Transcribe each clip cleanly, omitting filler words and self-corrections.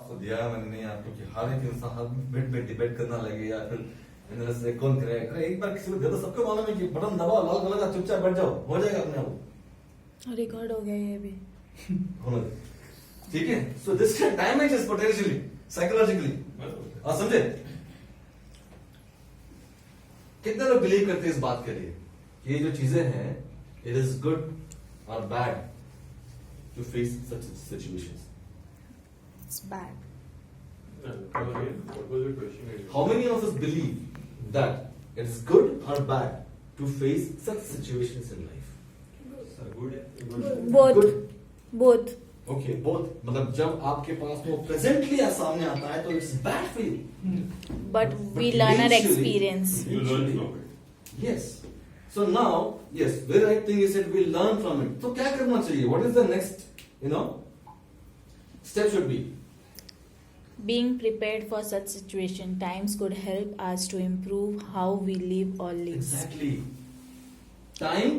तो दिया मैंने नहीं आपको कि हर एक इंसान हर मिनट में डिबेट करना लगे या फिर इधर से कौन करे अरे एक बार किसी को दे दो सबको मालूम है कि बटन दबाओ लाल कलर का चुपचाप बैठ जाओ हो जाएगा अपने आप रिकॉर्ड हो गया ये भी होना ठीक है so this can damage is potentially psychologically आप समझे कितने लोग बिलीव करते हैं इस बात के लिए ये जो चीजें हैं इट इज गुड और bad to face such situations It's bad. What was your question? How many of us believe that it is good or bad to face such situations in life? Both. Good. Both. Okay, both. मतलब जब आपके पास वो presently सामने आता है तो it's bad for you. But we learn our eventually- experience. You learn from it. Yes. So now, yes, very right thing is that we learn from it. तो क्या करना चाहिए? What is the next, step should be? Being prepared for such situation times could help us to improve how we live or live. Exactly. Time.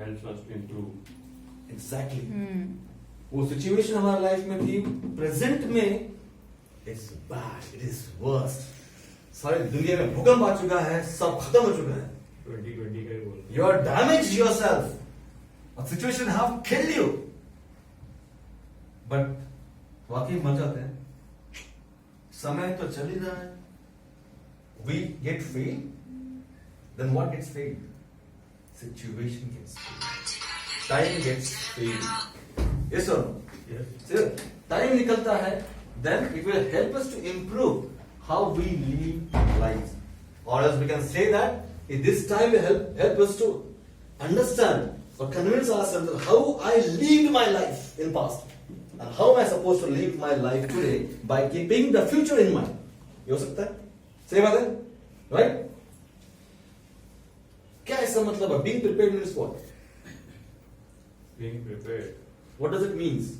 Helps us to improve. Exactly. Hmm. वो situation हमारे life में थी present में it's bad it is worst सारी दुनिया में भूकंप आ चुका है सब खत्म हो चुका है 2020 का ही बोल you are damage yourself a situation have killed you but वाकई मर जाते हैं समय तो चल ही रहा है we get fail then what gets fail situation gets time gets fail yes और Yes. टाइम निकलता है then it will help us to improve how we live lives or else we can say that in this time will help us to understand or convince ourselves that how I lived my life in past and how am I supposed to live my life today by keeping the future in mind ये हो सकता है सही बात है right क्या इसका मतलब है being prepared means what Being prepared. what does it means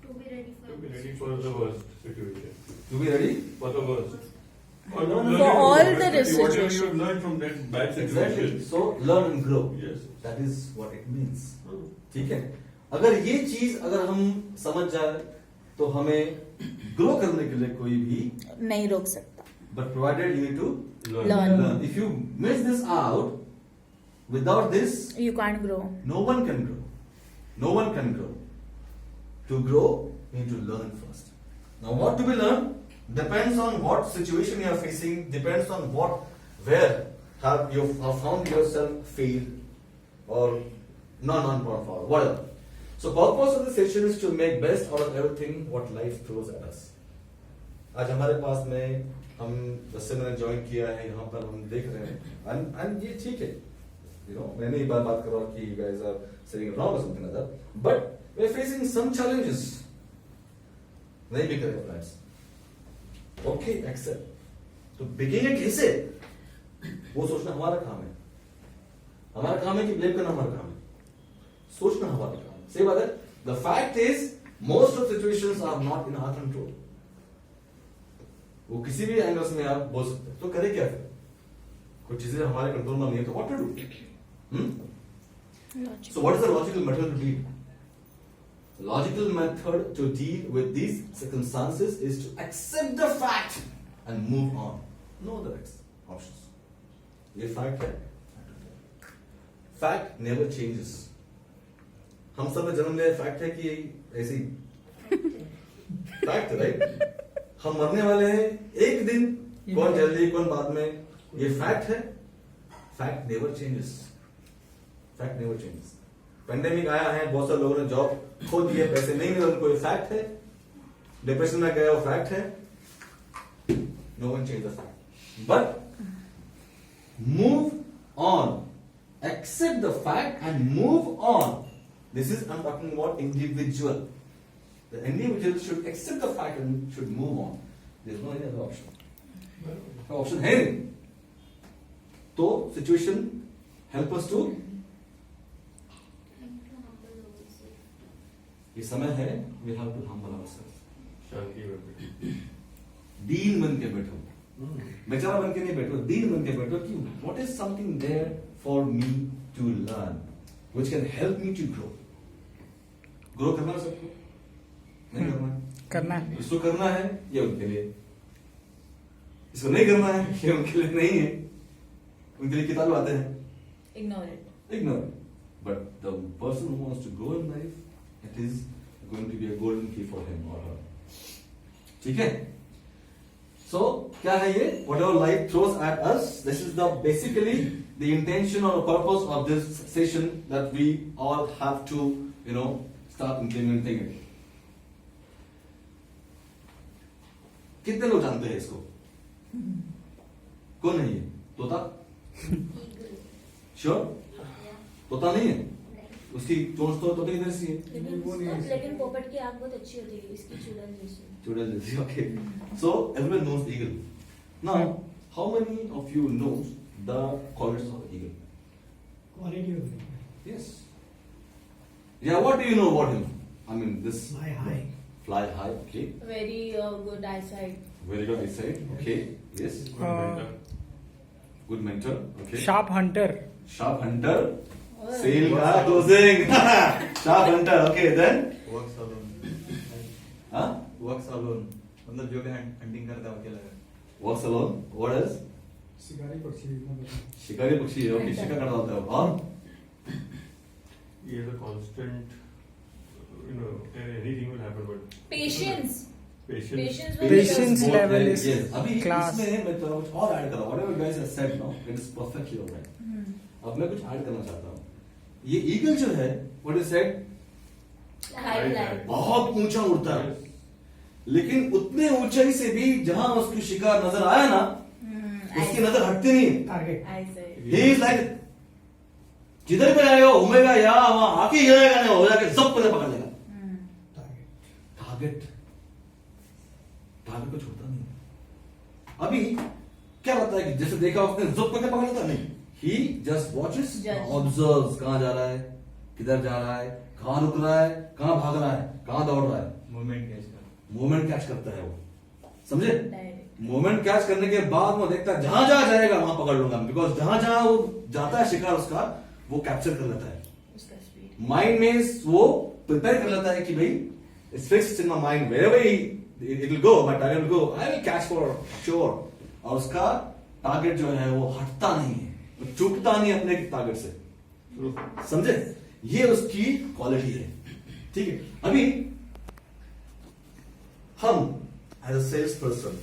To be ready for To be ready for the worst situation. to be ready For the worst. Or No, not no, learning for all from the it, whatever situation. you have learned from that bad exactly situation. so learn and grow Yes. that is what it means ठीक है अगर ये चीज अगर हम समझ जाए तो हमें ग्रो करने के लिए कोई भी नहीं रोक सकता. But provided you need to Learn. learn if you miss this out without this You can't grow. no one can grow to grow you need to learn first now what to be learned depends on what situation you are facing depends on where have you have found yourself failed or non found whatever so purpose of the session is to make best out of everything what life throws at us आज हमारे पास में हम जैसे मैंने join किया है यहाँ पर हम देख रहे हैं and ये ठीक है मैं नहीं बात कर रहा कि you guys are saying wrong or something like that but we are facing some challenges नहीं भी करें फ्रेंड्स ओके एक्सेप्ट तो बिकेंगे कैसे वो सोचना हमारा काम है कि ब्लेम करना हमारा काम है सोचना हमारा काम है सही बात है the fact is most of situations are not in our control वो किसी भी एंगल में आप बोल सकते हैं तो करे क्या फिर कुछ चीजें हमारे कंट्रोल में नहीं है तो what to do Logic. So what is the logical method to deal? The logical method to deal with these circumstances is to accept the fact and move on. No other options. ये fact है. Fact never changes. हम सब ने जन्म लिया fact है कि ऐसे ही fact है right? हम मरने वाले हैं एक दिन कौन जल्दी कौन बाद में ये fact है. Fact never changes. Fact never changes pandemic आया है बहुत सारे लोगों ने जॉब खो दिए पैसे नहीं मिले उनको फैक्ट है डिप्रेशन में गया वो फैक्ट है no one change the fact but move on accept the fact and move on this is I am talking about individual the individual should accept the fact and should move on there is no any other option option है नहीं तो situation help us to ये समय है we have to humble ourselves शांति में दीन बन के बैठो बेचारा बन के नहीं बैठो दीन बन के बैठो कि what is something there for me to learn which can help me to grow करना सबको नहीं करना करना है। इसको करना है ये उनके लिए, इसको नहीं करना है ये उनके लिए नहीं है, उनके लिए किताबें आते हैं, Ignore it. ignore it. But the person who wants to grow in life, it is going to be a golden key for him or her. ठीक है? So क्या है ये? Whatever life throws at us, this is the basically the intention or the purpose of this session that we all have to, start implementing it. कितने लोग जानते हैं इसको? कौन है ये? तोता? Eagle. श्योर? Yeah. तोता नहीं है? Right. उसकी चोंच तो तोते की तरह सी है। लेकिन पोपट की आंख बहुत अच्छी होती है, इसकी चुड़ैल जैसी। चुड़ैल जैसी, okay. So everyone knows eagle. Now, how many of you knows the qualities of eagle? Quality of it. Yes. Yeah, what do you know about him? I mean, this Fly high. fly high, okay. Very good eyesight. Very good eyesight, okay. Yes. Good mentor. Good mentor, okay. Sharp Hunter. Sharp hunter. Oh. Sail guy closing. Sharp hunter, okay. Then, works alone, huh? Works alone, मतलब जो भी hunting करता है अकेला है। Walks alone. What else? शिकारी पक्षी इतना बड़ा। शिकारी पक्षी, okay. शिकार करता होता है। और He has a constant, anything will happen, but Patience. patience. Patience Both level very- is yes. अभी class. इसमें मैं थोड़ा कुछ और ऐड कर रहा हूँ. Whatever you guys have said now, it is perfectly alright. अब मैं कुछ ऐड करना चाहता हूँ. ये ईगल जो है, what you said, High fly. बहुत ऊंचा उड़ता है. लेकिन उतने ऊंचाई से भी जहां उसकी शिकार नजर आया ना, उसकी नजर हटती नहीं है. Target. Eyesight. He is like जिधर भी जाएगा घूमेगा या वहां आके गिरेगा नहीं, हो जाके सब पकड़ लेगा. टारगेट। टारगेट टारगेट को छोड़ता नहीं. अभी क्या लगता है कि जैसे देखा उसने जब पकड़ लेता नहीं. ही जस्ट वॉचेस, Judge. ऑब्जर्व्स, कहां जा रहा है, किधर जा रहा है, कहां रुक रहा है, कहां भाग रहा है, कहां दौड़ रहा है. मूवमेंट कैच कर। मोमेंट कैच करता है वो, समझे? Direct. मोमेंट कैच करने के बाद वो देखता है जहां जहां जाएगा वहां पकड़ लूंगा, बिकॉज जहां जहां वो जाता है शिकार उसका वो कैप्चर कर लेता है. उसका speed. माइंड में वो प्रिपेयर कर लेता है कि भाई it's fixed in my mind, wherever it will go but I will go, I will catch for sure. और उसका टारगेट जो है वो हटता नहीं है, वो चूकता नहीं अपने टारगेट से. समझे? ये उसकी क्वालिटी है. ठीक है. अभी हम as a sales person,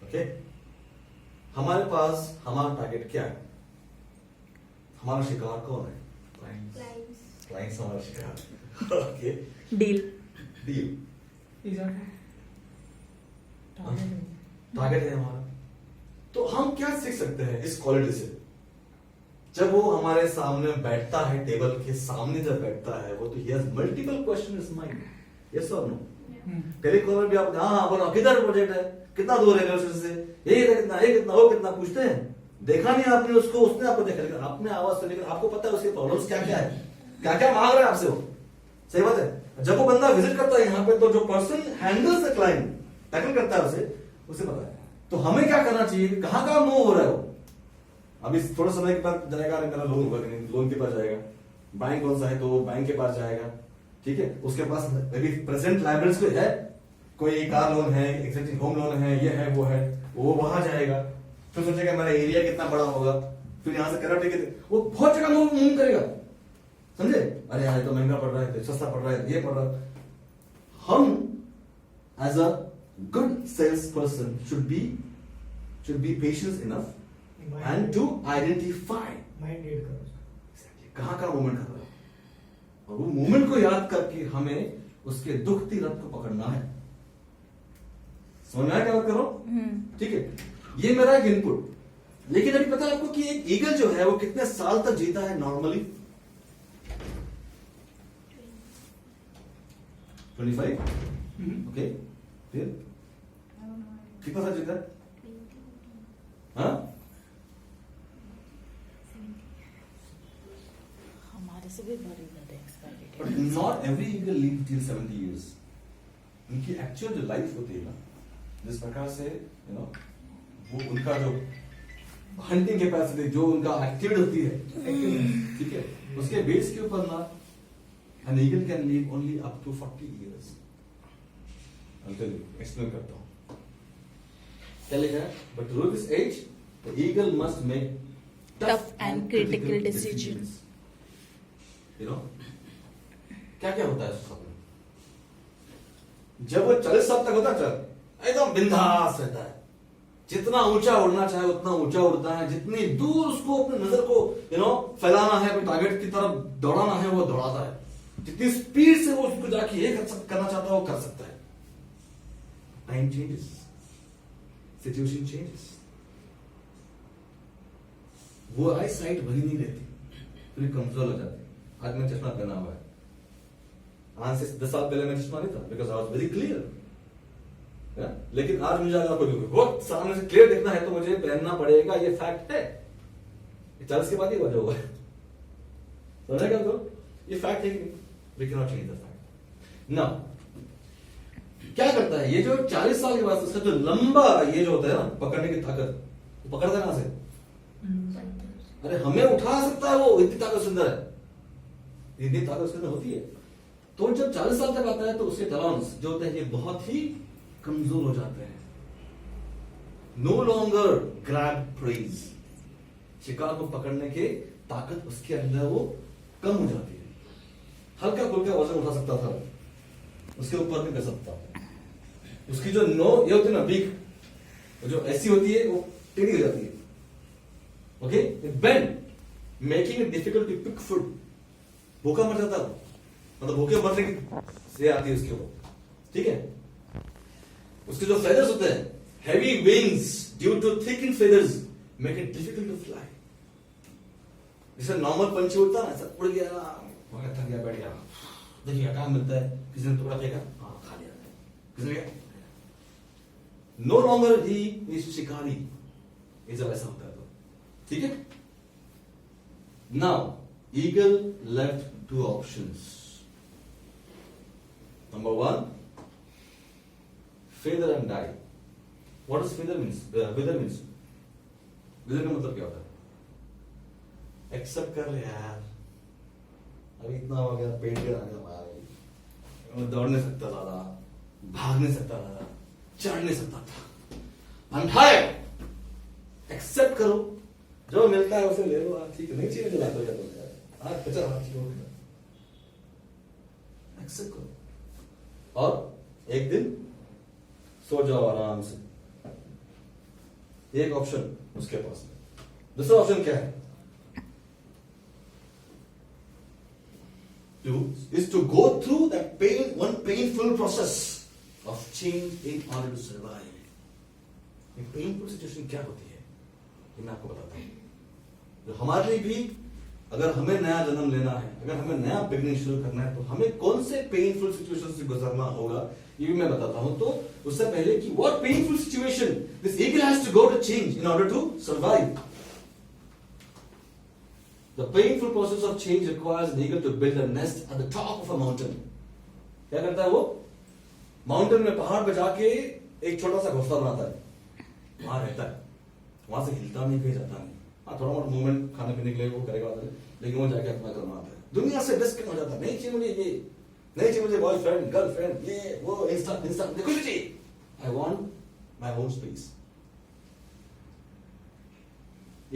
okay, हमारे पास हमारा टारगेट क्या है? हमारा शिकार कौन है? Clients. क्लाइंट्स हमारा शिकार. Okay, Deal. Deal target target है हमारा. तो हम क्या सीख सकते हैं इस क्वालिटी से? जब वो हमारे सामने बैठता है, टेबल के सामने जब बैठता है वो, तो he has multiple question in mind. Yes और नो? टेलीकॉलर भी आप हाँ बोलो किधर प्रोजेक्ट है, कितना दूर है रेलवे स्टेशन से, ये कितना, ये कितना, वो कितना पूछते हैं. देखा नहीं आपने उसको, उसने आपको देखा, लेकिन आपने आवाज सुनी, लेकिन आपको पता है उसकी प्रॉब्लम्स क्या क्या है, क्या क्या मांग रहा है आपसे वो. सही बात है. जब वो बंदा विजिट करता है यहाँ पे, तो जो person handles the client, tackle करता है उसे पता है. तो हमें क्या करना चाहिए, कहाँ कहाँ मूव हो रहा है वो. अभी थोड़ा समय के बाद जाएगा, मेरा लोन होगा कि नहीं, लोन के पास जाएगा. बैंक कौन सा है तो वो बैंक के पास जाएगा. ठीक है. उसके पास अभी प्रेजेंट लाइबिलिटीज कोई है, कोई कार लोन है, एग्जिस्टिंग होम लोन है, ये है वो है, वो वहां जाएगा. फिर सोचेगा मेरा एरिया कितना बड़ा होगा, फिर यहां से करा टिकट, वो बहुत जगह मूव करेगा. समझे? अरे यार तो महंगा पड़ रहा है, तो सस्ता पड़ रहा है, ये पड़ रहा है. हम as a good sales person should be patience enough and to identify mind read करो उसका। कहां का मूवमेंट कर रहा है, और वो मूवमेंट को याद करके हमें उसके दुखती रथ को पकड़ना है. समझ में आया क्या बात कर रहा हूं? ठीक है. ये मेरा एक इनपुट. लेकिन अभी पता है आपको कि एक ईगल जो है वो कितने साल तक जीता है नॉर्मली? 25. ओके. फिर कितना साल जीता है? हाँ, हमारे से भी बड़ी ज्यादा एक्सपायरी but डेट. not every eagle live till 70 years. उनकी एक्चुअल जो लाइफ होती है ना, जिस प्रकार से वो उनका जो हंटिंग कैपेसिटी, जो उनका एक्टिविटी होती है, ठीक है, उसके बेस के ऊपर ना an eagle can live only up to 40 years. Explain करता हूं क्या लिखा है. But through this age the eagle must make Tough and critical decisions. You know क्या क्या होता है उस सब में. जब वो 40 साल तक होता है एकदम बिंदास रहता है. जितना ऊंचा उड़ना चाहे उतना ऊंचा उड़ता है. जितनी दूर उसको अपनी नजर को फैलाना है, अपने टारगेट की तरफ दौड़ाना है वो दौड़ाता है. जितनी स्पीड से वो उसको जाके ये करना चाहता है वो कर सकता है. Time changes, situation changes. वो आई साइट वही नहीं रहती, फिर कमजोर हो जाती. आज मैं चश्मा पहना हुआ है. आज से 10 साल पहले मैं चश्मा नहीं था because I was very clear. लेकिन आज मुझे अगर कोई बहुत सामने से क्लियर देखना है तो मुझे पहनना पड़ेगा. ये फैक्ट है. 40 के बाद ही वजह होगा. समझेगा तो ये फैक्ट है कि नहीं. We can not change the fact. Now क्या करता है ये जो 40 साल के बाद उसका जो लंबा ये जो होता है ना पकड़ने की ताकत, वो पकड़ता है कहां से. अरे हमें उठा सकता है वो. इतनी ताकत सुंदर है. इतनी ताकत उसके अंदर होती है. तो जब 40 साल तक आता है तो उसके टलॉन्स जो होते हैं ये बहुत ही कमजोर हो जाते हैं. No longer grab prey. शिकार को पकड़ने की ताकत उसके अंदर वो कम हो जाती है. हल्का फुल्का वजन उठा सकता था, उसके ऊपर नहीं कर सकता. उसकी जो नो ये होती है ना बीक, जो ऐसी होती है वो टेढ़ी हो जाती है. Okay, bend making it difficult to pick food. भूखा मर जाता है, मतलब भूखे मरने की से आती है उसके ऊपर. ठीक है. उसके जो फेदर्स होते हैं, heavy wings due to thick feathers make it difficult to fly. जैसे नॉर्मल पंछी उड़ता है ऐसा उड़ गया, थक गया, बैठ गया. देखिए कहां मिलता है, किसी ने टुकड़ा फेंका, हाँ खा लिया. किसी ने नो लॉन्गर ही इज शिकारी. ये जब ऐसा होता है तो ठीक है. Now eagle left 2 options. Number 1, feather and die. What does feather means? Feather means. Feather का मतलब क्या होता है? Accept कर ले यार. अभी इतना हो गया, पेट के आ गया भाई. दौड़ नहीं सकता ज्यादा, भाग नहीं सकता ज्यादा, चढ़ नहीं सकता था. I'm tired. Accept करो. जो मिलता है उसे ले लो. ठीक है, नहीं चाहिए तो ला दो यार. हाँ बचा हाँ ठीक हो. Accept करो. और एक दिन सो जाओ आराम से. एक ऑप्शन उसके पास. दूसरा ऑप्शन क्या है? to go through that one painful process of change in order to survive. ये पेनफुल सिचुएशन क्या होती है ये मैं आपको बताता हूं. तो हमारे लिए भी अगर हमें नया जन्म लेना है, अगर हमें नया बिगनिंग शुरू करना है तो हमें कौन से पेनफुल सिचुएशन से गुजरना होगा ये भी मैं बताता हूं. तो उससे पहले कि what painful situation this eagle has to go to change in order to survive. The painful process of change requires the eagle to build a nest at the top of a mountain. क्या करता है वो? Mountain में, पहाड़ पे जाके एक छोटा सा घोंसला बनाता है. वहां रहता है. वहां से हिलता नहीं, कहीं जाता नहीं. हाँ थोड़ा मोटा मूवमेंट खाने पीने के लिए वो करेगा, लेकिन वो जाके अपना घर बनाता है. दुनिया से डिस्कनेक्ट हो जाता है. नहीं चाहिए मुझे ये, नहीं चाहिए मुझे बॉयफ्रेंड गर्लफ्रेंड ये वो इंस्टा कुछ नहीं चाहिए. I want my own space.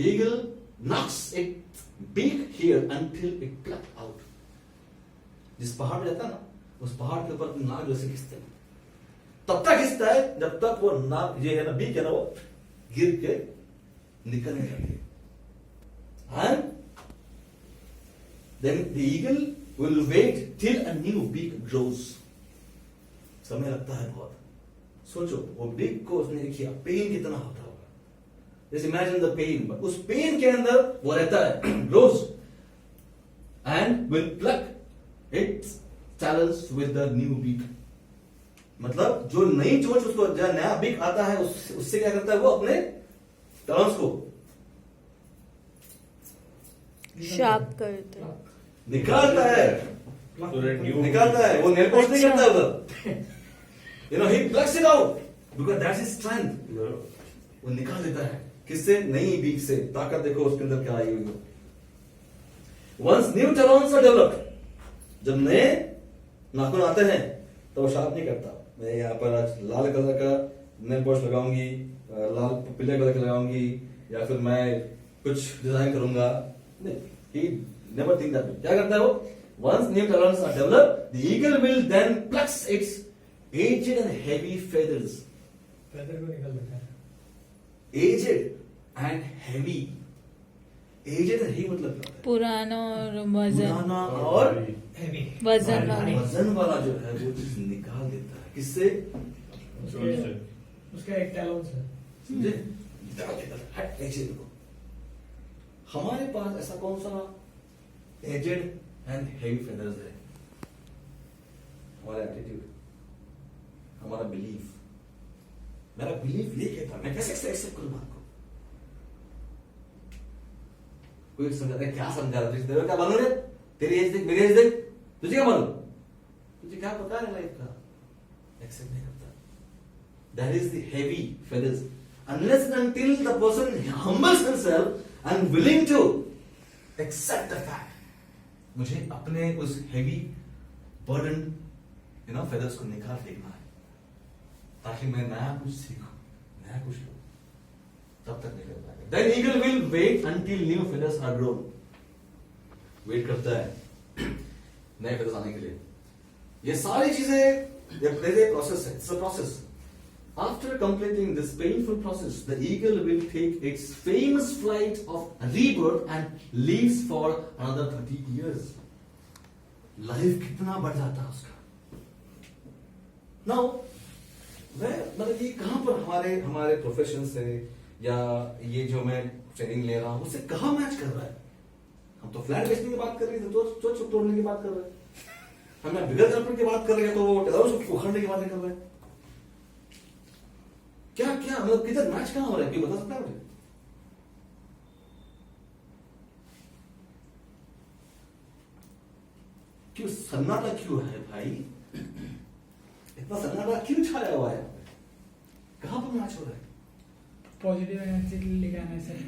Eagle knocks its beak here until it pluck out. जिस पहाड़ पे जाता है ना, उस पहाड़ के ऊपर नाक जैसे खींचते हैं. तब तक खींचता है जब तक वो नाक ये है ना बीक है ना वो गिर के निकल नहीं जाती है. And then the eagle will wait till a new beak grows. समय लगता है बहुत. सोचो वो बीक को उसने किया, पेन कितना होता होगा. Just imagine the pain, but उस पेन के अंदर वो रहता है, grows and will pluck its talons with the new beak. मतलब जो नई चोंच उसको जो नया बीक आता है उससे क्या करता है वो अपने talons को शार्प करते हैं. निकालता है. निकालता है. वो नेल पॉलिश नहीं करता उधर. You know, he plucks it out because that's his strength. वो निकाल देता है. किससे? नई बीक से. ताकत देखो उसके अंदर क्या आई हुई है. Once new talons are developed, जब नए नाखून आते हैं तो वो शार्प नहीं करता, मैं यहाँ पर आज लाल कलर का नेल पॉलिश लगाऊंगी, लाल पीले कलर की लगाऊंगी, या फिर मैं कुछ डिजाइन करूंगा, नहीं, he never think that way. क्या करता है वो? Once new talents are developed, the eagle will then plucks its aged and heavy feathers. Feather को निकल देता है. Aged and heavy. Aged and heavy मतलब क्या होता है? पुराना और वजन पुराना और हैवी. वजन वाले. वजन वाला जो है वो चीज निकाल देता है. किससे? उसके उसका एक टैलेंट है. समझे? निकाल देता है. हट aged को. हमारे पास ऐसा कौन सा एजेड एंड हेवी फेदर्स है? हमारा एटीट्यूड, हमारा बिलीफ. मेरा बिलीफ ये कहता है, मैं कैसे एक्सेप्ट करूं बात को? कोई समझाता है, क्या समझा रहा है? तेरे क्या मालूम रे? तेरी एज देख, मेरी एज देख, तुझे क्या मालूम? तुझे क्या पता है लाइफ का? एक्सेप्ट नहीं करता. That is the heavy feathers. Unless and until the person humbles himself and willing to accept the fact, मुझे अपने उस heavy burden, feathers को निकाल फेंकना है, ताकि मैं नया कुछ सीखूं, नया कुछ लूं. तब तक नहीं कर पाएगा. Then eagle will wait until new feathers are grown. Wait करता है नए feathers आने के लिए. ये सारी चीजें ये प्रोसेस है. It's a process. After completing this painful process, the eagle will take its famous flight of rebirth and lives for another 30 years. Life कितना बढ़ जाता है उसका. Now, मतलब ये कहाँ पर हमारे प्रोफेशन से या ये जो मैं ट्रेनिंग ले रहा हूँ उससे कहाँ मैच कर रहा है? हम तो फ्लैट बेचने की बात कर रहे थे, तो चुप तोड़ने की बात कर रहे हैं. हम बिगर डेवलपमेंट की बात कर रहे हैं तो वो उखड़ने की बात नहीं कर रहे हैं. क्या क्या मतलब किधर मैच कहां हो रहा है? कोई बता सकता है मुझे? क्यों सन्नाटा क्यों है भाई? इतना सन्नाटा क्यों छाया हुआ है? कहां पर मैच हो रहा है? पॉजिटिव एनर्जी लेके आने से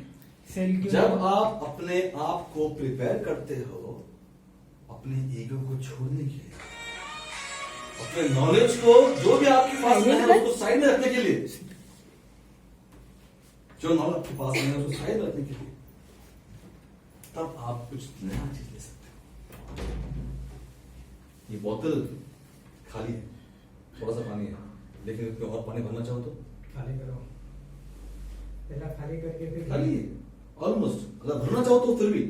सेल क्यों? जब आप अपने आप को प्रिपेयर करते हो अपने ईगो को छोड़ने के लिए, अपने नॉलेज को जो भी आपके पास है उसको साइड में रखने के लिए, जो नॉलेज आपके पास है उसको साइड में रखने के लिए, तब आप कुछ नया चीज ले सकते हो. ये बोतल खाली है, थोड़ा सा पानी है, लेकिन इसमें और पानी भरना चाहो तो खाली करो. पहला खाली करके फिर खाली है ऑलमोस्ट. अगर भरना चाहो तो फिर भी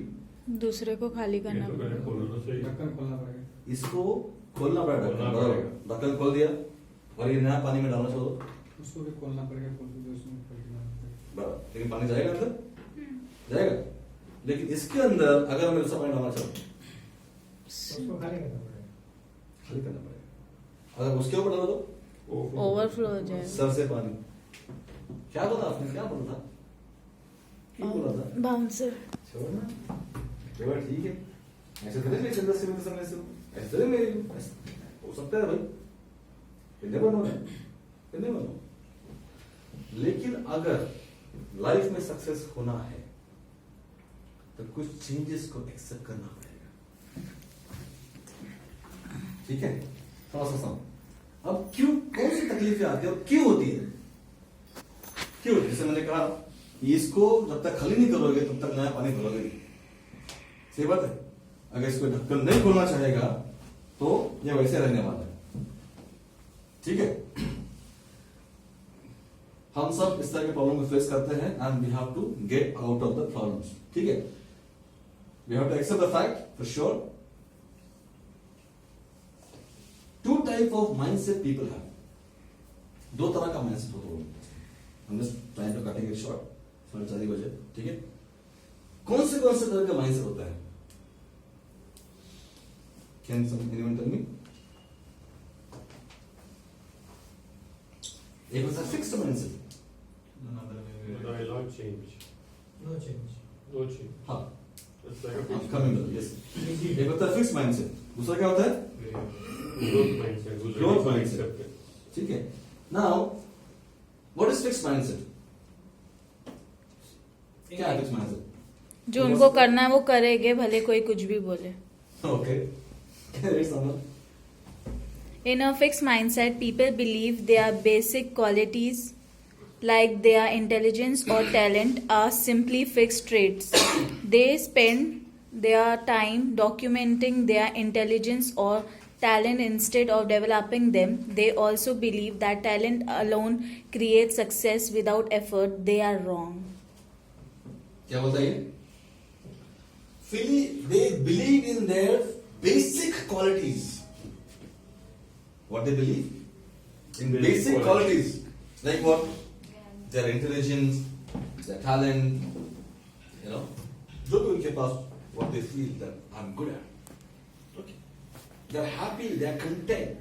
दूसरे को खाली करना ये तो पड़ेगा. खोलना तो सही. ढक्कन खोलना पड़ेगा. इसको खोलना पड़ेगा. खोलना बराबर. पड़ेगा. ढक्कन खोल दिया और ये नया पानी में डालना चाहो तो उसको भी खोलना पड़ेगा. खोल के उसमें पलटना पड़ेगा. बराबर. लेकिन पानी जाएगा अंदर, जाएगा. लेकिन इसके अंदर अगर मैं दूसरा पानी डालना चाहूँ उसको खाली करना पड़ेगा. खाली करना पड़ेगा. अगर उसके ऊपर डालो तो ओवरफ्लो हो जाएगा. सर से पानी. क्या बोला आपने? क्या बोला था? क्यों बोला था? बाउंसर. छोड़ना. केवल ठीक है. ऐसे तो नहीं चंद्र से समय से ऐसे तो मेरी हो सकता है भाई. कितने बनो है, कितने बनो. लेकिन अगर लाइफ में सक्सेस होना है तो कुछ चेंजेस को एक्सेप्ट करना पड़ेगा. ठीक है. थोड़ा सा समझ. अब क्यों, कौन सी तकलीफें आती है और क्यों होती है? क्यों? जैसे मैंने कहा इसको जब तक खाली नहीं करोगे तब तक नया पानी भरोगे नहीं. सही बात है. अगर इसको ढक्कन नहीं खोलना चाहेगा तो ये वैसे रहने वाला है. ठीक है. हम सब इस तरह के प्रॉब्लम को फेस करते हैं and we have to get out of the problems. ठीक है. We have to accept the fact for sure. Two type of mindset people have. दो तरह का माइंडसेट होता है. I'm just trying to cutting it short. 4:30 बजे. ठीक है. कौन से तरह का माइंडसेट होता है? Can anyone tell me? एक होता है fixed mindset. But I not change. No change. No change. हाँ. It's like a I'm coming to this. एक होता है फिक्स्ड माइंडसेट. दूसरा क्या होता है? growth mindset. who's Growth ready to mindset. accept it. ठीक है. Now, what is fixed mindset? क्या है fixed mindset? जो उनको करना है वो करेंगे, भले कोई कुछ भी बोले. Okay. It's In a fixed mindset, people believe their basic qualities, like their intelligence or talent, are simply fixed traits. They spend their time documenting their intelligence or talent instead of developing them. They also believe that talent alone creates success without effort. They are wrong. क्या बोलता है ये? They believe in their basic qualities. What they believe? In Basic basic qualities. qualities. Like what? Their intelligence, their talent, जो भी उनके पास what they feel that I'm good at. Okay. They're happy, they're content.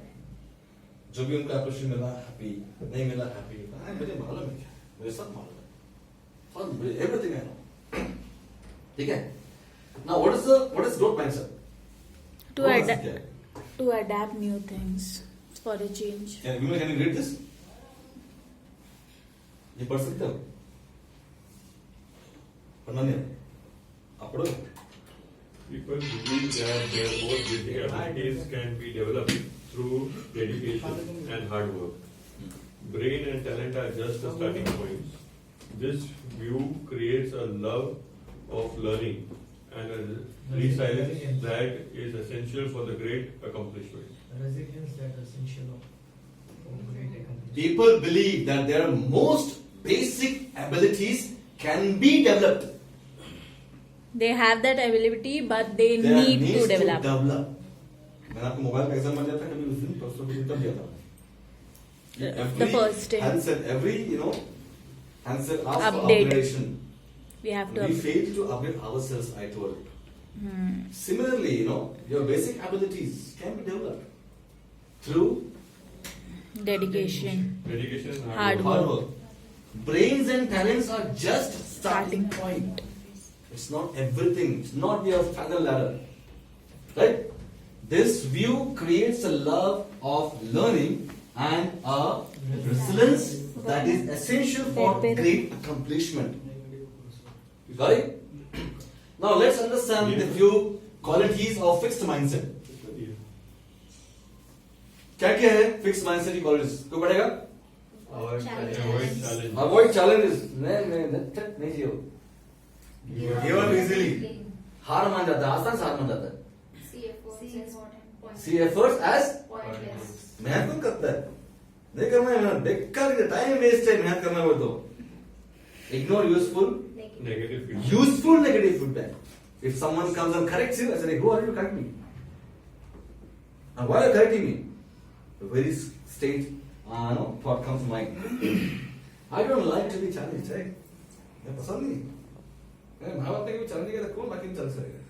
जो भी उनका appreciation मिला happy, नहीं मिला happy. मुझे मालूम है क्या? मुझे सब मालूम है. Everything I know. ठीक है? Now what is growth mindset? To What is adapt, it? to adapt new things for a change. Can you read this? ये पढ़ सकते हो? पढ़ना नहीं है? आप पढ़ो? People believe that their most basic abilities can be developed through dedication and hard work. Brain and talent are just the starting points. This view creates a love of learning and a resilience that is essential for the great accomplishment. Resilience that is essential for great accomplishment. People believe that their most basic abilities can be developed. They have that ability, but they There need needs to develop. मैंने आपको mobile का exam दिया था कभी उस दिन परसों भी तब दिया था. The first day. Handset, every handset asks for Update. upgradation. We have to. We fail to upgrade ourselves. I told. Similarly, your basic abilities can be developed through Dedication. Dedication and Hard hard hard work. work. Brains and talents are just starting Starting point. It's not everything. It's not your final ladder. Right? This view creates a love of learning and a resilience that is essential for great accomplishment. You got it? Now let's understand the few qualities of fixed mindset. क्या क्या है fixed mindset की qualities? कोई पढ़ेगा? Avoid challenge. Avoid challenges. नहीं जियो. Give up easily. हार मान जाता है. आसान से हार मान जाता है. See efforts as मेहनत कौन करता है? नहीं करना है मेहनत. बेकार टाइम वेस्ट है मेहनत करना हो तो. Ignore useful negative feedback. If someone comes and corrects you, I say, who are you to correct me? And why are you correcting me? The very state thought comes to mind. I don't like to be challenged. मैं पसंद नहीं. मैं महाभारत में चलने के लिए कौन बाकी चल सकेगा?